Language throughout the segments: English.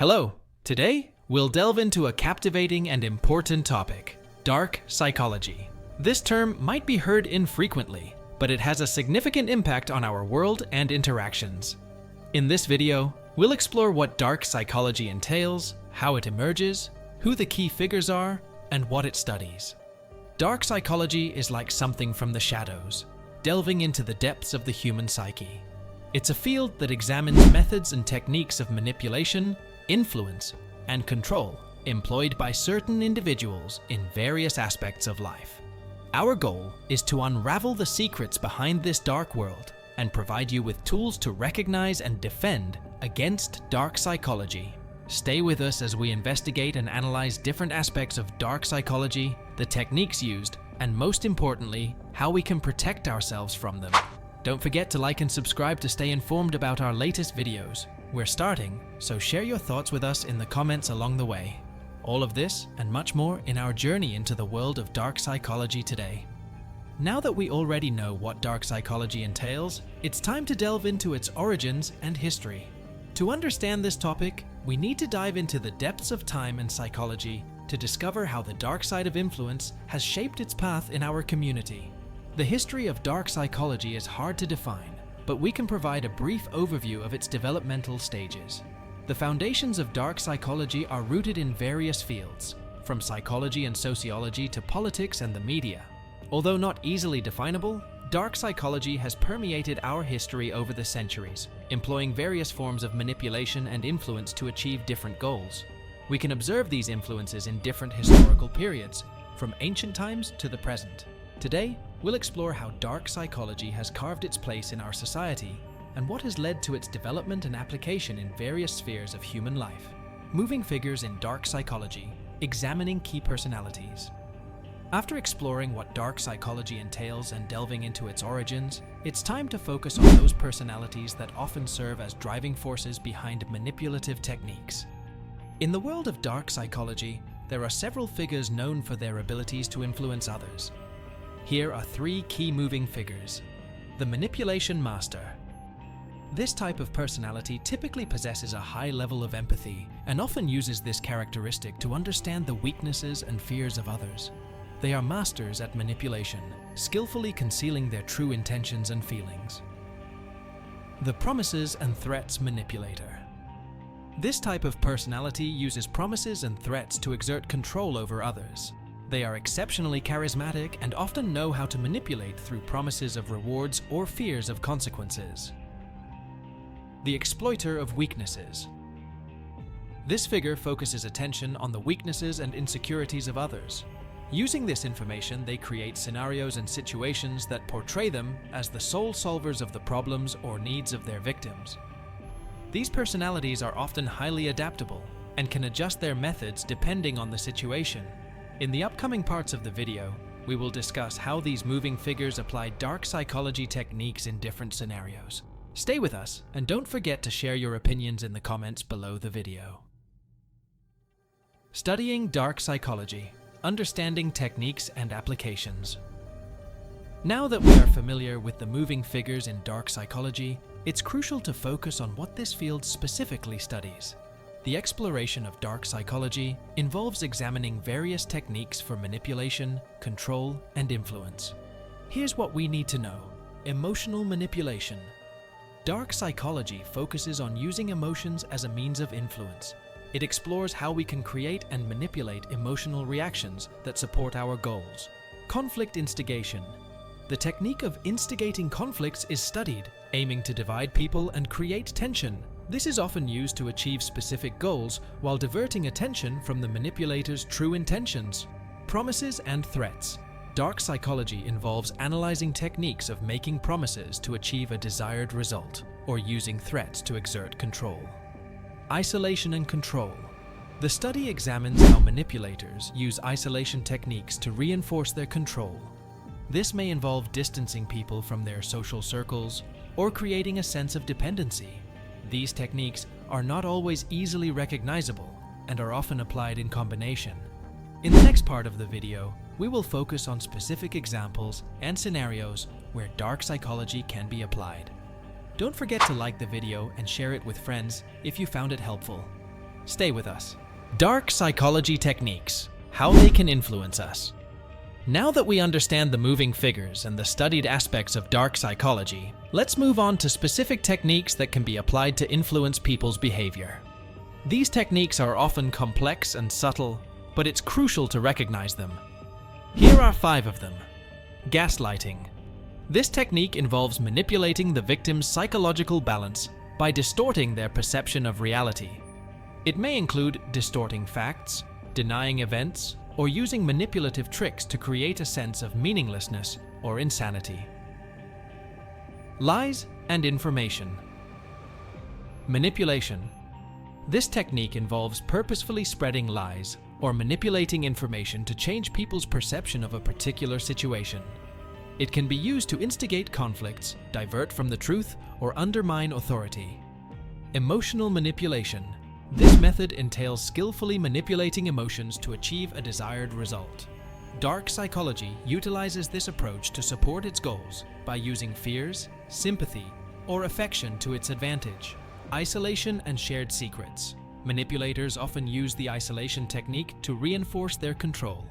Hello! Today, we'll delve into a captivating and important topic, dark psychology. This term might be heard infrequently, but it has a significant impact on our world and interactions. In this video, we'll explore what dark psychology entails, how it emerges, who the key figures are, and what it studies. Dark psychology is like something from the shadows, delving into the depths of the human psyche. It's a field that examines methods and techniques of manipulation, influence, and control employed by certain individuals in various aspects of life. Our goal is to unravel the secrets behind this dark world and provide you with tools to recognize and defend against dark psychology. Stay with us as we investigate and analyze different aspects of dark psychology, the techniques used, and most importantly, how we can protect ourselves from them. Don't forget to like and subscribe to stay informed about our latest videos. We're starting, so share your thoughts with us in the comments along the way. All of this and much more in our journey into the world of dark psychology today. Now that we already know what dark psychology entails, it's time to delve into its origins and history. To understand this topic, we need to dive into the depths of time and psychology to discover how the dark side of influence has shaped its path in our community. The history of dark psychology is hard to define, but we can provide a brief overview of its developmental stages. The foundations of dark psychology are rooted in various fields, from psychology and sociology to politics and the media. Although not easily definable, dark psychology has permeated our history over the centuries, employing various forms of manipulation and influence to achieve different goals. We can observe these influences in different historical periods, from ancient times to the present. Today, we'll explore how dark psychology has carved its place in our society and what has led to its development and application in various spheres of human life. Moving figures in dark psychology, examining key personalities. After exploring what dark psychology entails and delving into its origins, it's time to focus on those personalities that often serve as driving forces behind manipulative techniques. In the world of dark psychology, there are several figures known for their abilities to influence others. Here are three key moving figures. The manipulation master. This type of personality typically possesses a high level of empathy and often uses this characteristic to understand the weaknesses and fears of others. They are masters at manipulation, skillfully concealing their true intentions and feelings. The promises and threats manipulator. This type of personality uses promises and threats to exert control over others. They are exceptionally charismatic and often know how to manipulate through promises of rewards or fears of consequences. The exploiter of weaknesses. This figure focuses attention on the weaknesses and insecurities of others. Using this information, they create scenarios and situations that portray them as the sole solvers of the problems or needs of their victims. These personalities are often highly adaptable and can adjust their methods depending on the situation. In the upcoming parts of the video, we will discuss how these moving figures apply dark psychology techniques in different scenarios. Stay with us and don't forget to share your opinions in the comments below the video. Studying dark psychology, understanding techniques and applications. Now that we are familiar with the moving figures in dark psychology, it's crucial to focus on what this field specifically studies. The exploration of dark psychology involves examining various techniques for manipulation, control, and influence. Here's what we need to know. Emotional manipulation. Dark psychology focuses on using emotions as a means of influence. It explores how we can create and manipulate emotional reactions that support our goals. Conflict instigation. The technique of instigating conflicts is studied, aiming to divide people and create tension. This is often used to achieve specific goals while diverting attention from the manipulator's true intentions. Promises and threats. Dark psychology involves analyzing techniques of making promises to achieve a desired result, or using threats to exert control. Isolation and control. The study examines how manipulators use isolation techniques to reinforce their control. This may involve distancing people from their social circles or creating a sense of dependency. These techniques are not always easily recognizable and are often applied in combination. In the next part of the video, we will focus on specific examples and scenarios where dark psychology can be applied. Don't forget to like the video and share it with friends if you found it helpful. Stay with us. Dark psychology techniques, how they can influence us. Now that we understand the moving figures and the studied aspects of dark psychology, let's move on to specific techniques that can be applied to influence people's behavior. These techniques are often complex and subtle, but it's crucial to recognize them. Here are 5 of them. Gaslighting. This technique involves manipulating the victim's psychological balance by distorting their perception of reality. It may include distorting facts, denying events, or using manipulative tricks to create a sense of meaninglessness or insanity. Lies and information. Manipulation. This technique involves purposefully spreading lies or manipulating information to change people's perception of a particular situation. It can be used to instigate conflicts, divert from the truth, or undermine authority. Emotional manipulation. This method entails skillfully manipulating emotions to achieve a desired result. Dark psychology utilizes this approach to support its goals by using fears, sympathy, or affection to its advantage. Isolation and shared secrets. Manipulators often use the isolation technique to reinforce their control.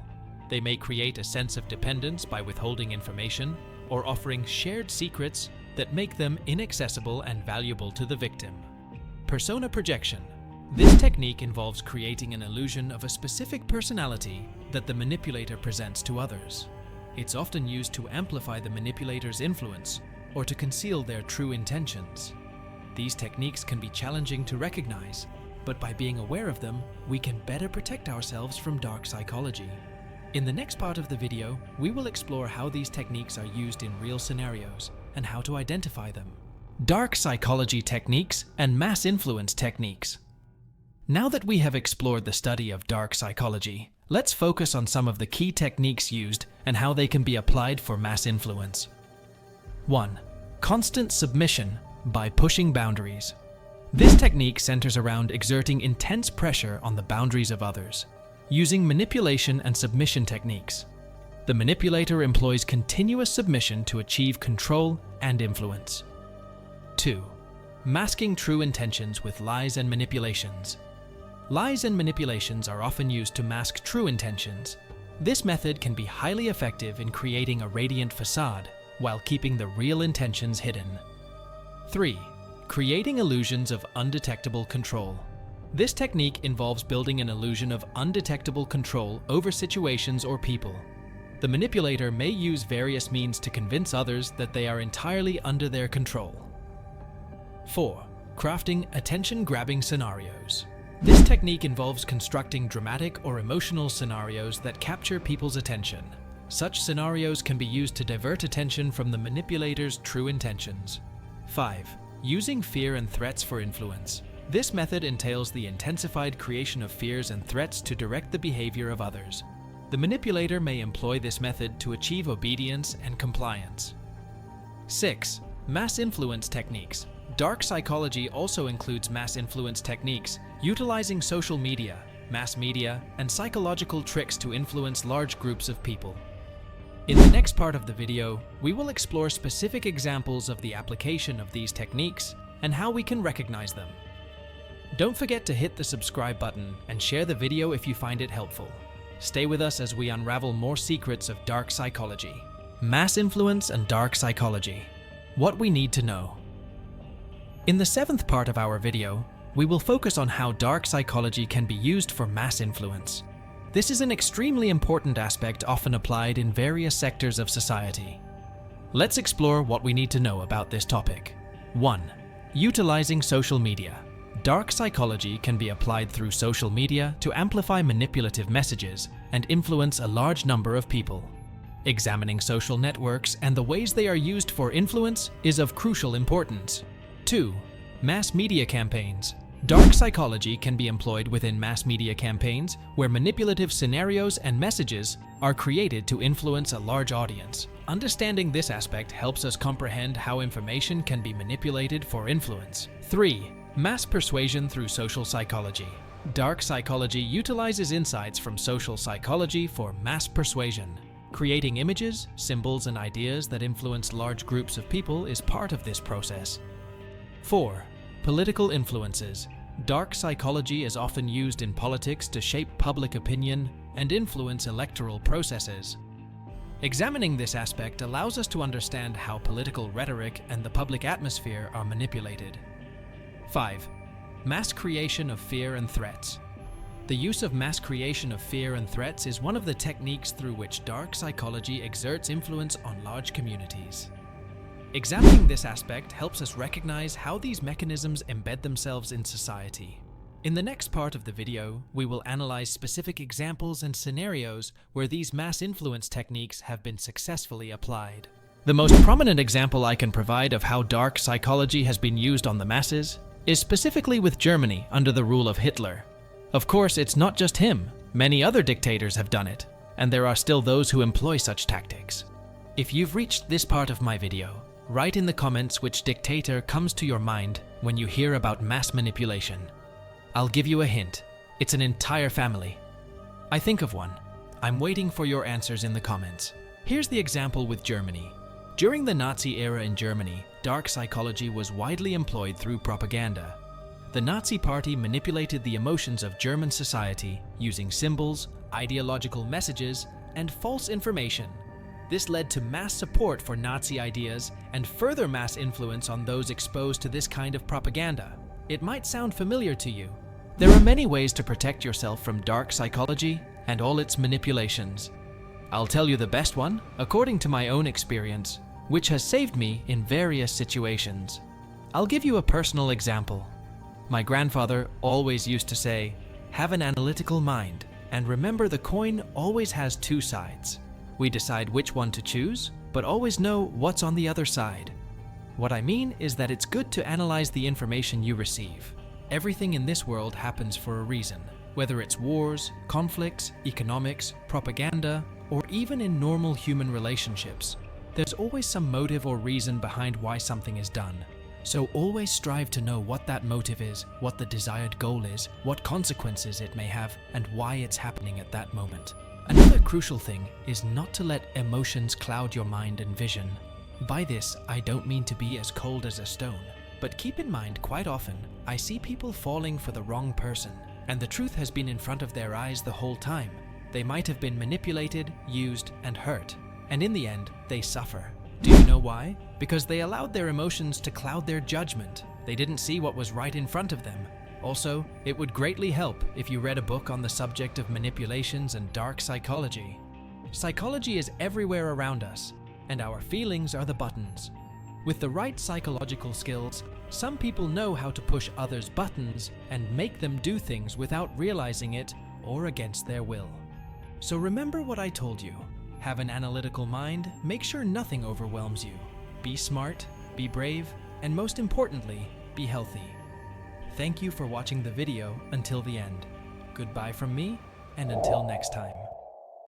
They may create a sense of dependence by withholding information or offering shared secrets that make them inaccessible and valuable to the victim. Persona projection. This technique involves creating an illusion of a specific personality that the manipulator presents to others. It's often used to amplify the manipulator's influence or to conceal their true intentions. These techniques can be challenging to recognize, but by being aware of them, we can better protect ourselves from dark psychology. In the next part of the video, we will explore how these techniques are used in real scenarios and how to identify them. Dark psychology techniques and mass influence techniques. Now that we have explored the study of dark psychology, let's focus on some of the key techniques used and how they can be applied for mass influence. 1. Constant submission by pushing boundaries. This technique centers around exerting intense pressure on the boundaries of others, using manipulation and submission techniques. The manipulator employs continuous submission to achieve control and influence. 2. Masking true intentions with lies and manipulations. Lies and manipulations are often used to mask true intentions. This method can be highly effective in creating a radiant facade while keeping the real intentions hidden. 3. Creating illusions of undetectable control. This technique involves building an illusion of undetectable control over situations or people. The manipulator may use various means to convince others that they are entirely under their control. 4. Crafting attention-grabbing scenarios. This technique involves constructing dramatic or emotional scenarios that capture people's attention. Such scenarios can be used to divert attention from the manipulator's true intentions. 5. Using fear and threats for influence. This method entails the intensified creation of fears and threats to direct the behavior of others. The manipulator may employ this method to achieve obedience and compliance. 6. Mass influence techniques. Dark psychology also includes mass influence techniques, utilizing social media, mass media, and psychological tricks to influence large groups of people. In the next part of the video, we will explore specific examples of the application of these techniques and how we can recognize them. Don't forget to hit the subscribe button and share the video if you find it helpful. Stay with us as we unravel more secrets of dark psychology. Mass influence and dark psychology. What we need to know. In the 7th part of our video, we will focus on how dark psychology can be used for mass influence. This is an extremely important aspect often applied in various sectors of society. Let's explore what we need to know about this topic. 1. Utilizing social media. Dark psychology can be applied through social media to amplify manipulative messages and influence a large number of people. Examining social networks and the ways they are used for influence is of crucial importance. 2. Mass media campaigns. Dark psychology can be employed within mass media campaigns where manipulative scenarios and messages are created to influence a large audience. Understanding this aspect helps us comprehend how information can be manipulated for influence. 3. Mass persuasion through social psychology. Dark psychology utilizes insights from social psychology for mass persuasion. Creating images, symbols, and ideas that influence large groups of people is part of this process. 4. Political influences. Dark psychology is often used in politics to shape public opinion and influence electoral processes. Examining this aspect allows us to understand how political rhetoric and the public atmosphere are manipulated. 5. Mass creation of fear and threats. The use of mass creation of fear and threats is one of the techniques through which dark psychology exerts influence on large communities. Examining this aspect helps us recognize how these mechanisms embed themselves in society. In the next part of the video, we will analyze specific examples and scenarios where these mass influence techniques have been successfully applied. The most prominent example I can provide of how dark psychology has been used on the masses is specifically with Germany under the rule of Hitler. Of course, it's not just him. Many other dictators have done it, and there are still those who employ such tactics. If you've reached this part of my video, write in the comments which dictator comes to your mind when you hear about mass manipulation. I'll give you a hint. It's an entire family. I think of one. I'm waiting for your answers in the comments. Here's the example with Germany. During the Nazi era in Germany, dark psychology was widely employed through propaganda. The Nazi Party manipulated the emotions of German society using symbols, ideological messages, and false information. This led to mass support for Nazi ideas and further mass influence on those exposed to this kind of propaganda. It might sound familiar to you. There are many ways to protect yourself from dark psychology and all its manipulations. I'll tell you the best one, according to my own experience, which has saved me in various situations. I'll give you a personal example. My grandfather always used to say, "Have an analytical mind, and remember the coin always has two sides. We decide which one to choose, but always know what's on the other side." What I mean is that it's good to analyze the information you receive. Everything in this world happens for a reason, whether it's wars, conflicts, economics, propaganda, or even in normal human relationships. There's always some motive or reason behind why something is done. So always strive to know what that motive is, what the desired goal is, what consequences it may have, and why it's happening at that moment. Another crucial thing is not to let emotions cloud your mind and vision. By this, I don't mean to be as cold as a stone, but keep in mind quite often, I see people falling for the wrong person, and the truth has been in front of their eyes the whole time. They might have been manipulated, used, and hurt, and in the end, they suffer. Do you know why? Because they allowed their emotions to cloud their judgment. They didn't see what was right in front of them. Also, it would greatly help if you read a book on the subject of manipulations and dark psychology. Psychology is everywhere around us, and our feelings are the buttons. With the right psychological skills, some people know how to push others' buttons and make them do things without realizing it or against their will. So remember what I told you. Have an analytical mind, make sure nothing overwhelms you. Be smart, be brave, and most importantly, be healthy. Thank you for watching the video until the end. Goodbye from me, and until next time.